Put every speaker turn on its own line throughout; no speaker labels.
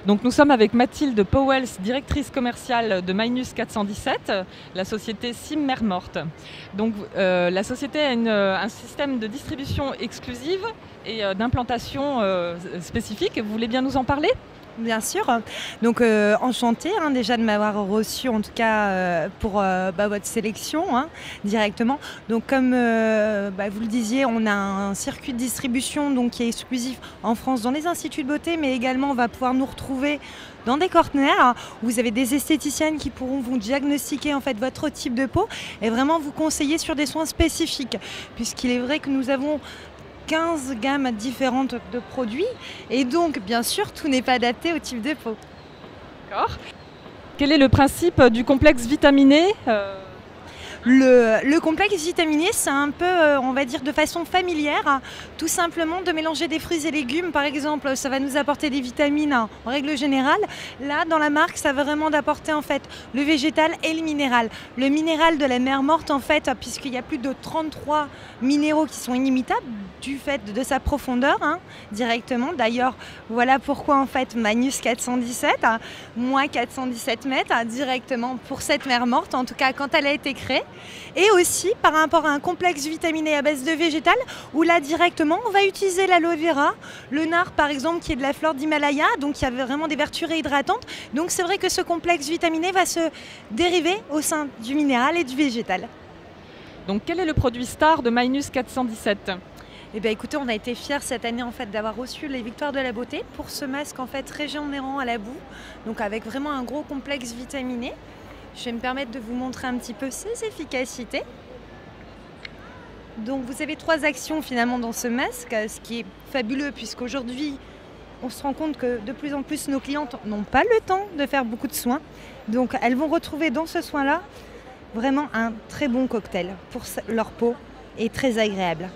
Donc nous sommes avec Mathilde Powels, directrice commerciale de Minus 417, la société Sim Mère Morte. Donc la société a un système de distribution exclusive et d'implantation spécifique. Vous voulez bien nous en parler ?
Bien sûr. Donc enchantée déjà de m'avoir reçu en tout cas pour votre sélection directement. Donc comme vous le disiez, on a un circuit de distribution donc, qui est exclusif en France dans les instituts de beauté, mais également on va pouvoir nous retrouver dans des corners où vous avez des esthéticiennes qui pourront vous diagnostiquer en fait votre type de peau et vraiment vous conseiller sur des soins spécifiques, puisqu'il est vrai que nous avons 15 gammes différentes de produits et donc bien sûr tout n'est pas adapté au type de peau.
D'accord. Quel est le principe du complexe vitaminé ?
Le complexe vitaminé, c'est un peu, on va dire, de façon familière, tout simplement de mélanger des fruits et légumes. Par exemple, ça va nous apporter des vitamines en règle générale. Là, dans la marque, ça va vraiment d'apporter en fait le végétal et le minéral. Le minéral de la Mère Morte, en fait, puisqu'il y a plus de 33 minéraux qui sont inimitables du fait de sa profondeur directement. D'ailleurs, voilà pourquoi en fait Minus 417, moi 417 mètres directement pour cette Mère Morte, en tout cas quand elle a été créée. Et aussi par rapport à un complexe vitaminé à base de végétal où là directement on va utiliser l'aloe vera, le nard par exemple qui est de la fleur d'Himalaya, donc il y a vraiment des vertus réhydratantes. Donc c'est vrai que ce complexe vitaminé va se dériver au sein du minéral et du végétal.
Donc quel est le produit star de Minus 417 ?
Eh bien, écoutez, on a été fiers cette année en fait d'avoir reçu les Victoires de la beauté pour ce masque en fait régénérant à la boue, donc avec vraiment un gros complexe vitaminé. Je vais me permettre de vous montrer un petit peu ses efficacités. Donc vous avez 3 actions finalement dans ce masque, ce qui est fabuleux puisqu'aujourd'hui on se rend compte que de plus en plus nos clientes n'ont pas le temps de faire beaucoup de soins. Donc elles vont retrouver dans ce soin-là vraiment un très bon cocktail pour leur peau et très agréable.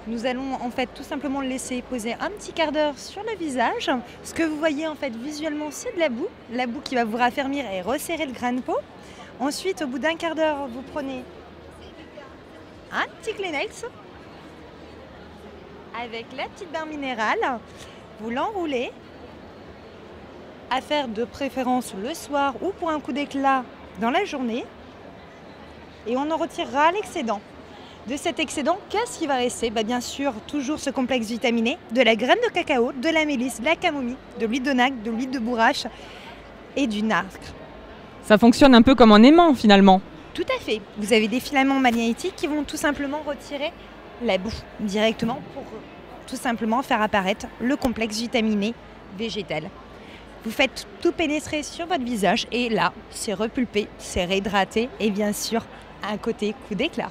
Nous allons en fait tout simplement le laisser poser un petit quart d'heure sur le visage. Ce que vous voyez en fait visuellement, c'est de la boue qui va vous raffermir et resserrer le grain de peau. Ensuite, au bout d'un quart d'heure, vous prenez un petit Kleenex avec la petite barre minérale, vous l'enroulez, à faire de préférence le soir ou pour un coup d'éclat dans la journée, et on en retirera l'excédent. De cet excédent, qu'est-ce qui va rester ? Bien sûr, toujours ce complexe vitaminé, de la graine de cacao, de la mélisse, de la camomille, de l'huile de nacre, de l'huile de bourrache et du nacre.
Ça fonctionne un peu comme un aimant finalement.
Tout à fait. Vous avez des filaments magnétiques qui vont tout simplement retirer la boue directement pour tout simplement faire apparaître le complexe vitaminé végétal. Vous faites tout pénétrer sur votre visage et là, c'est repulpé, c'est réhydraté et bien sûr, un côté coup d'éclat.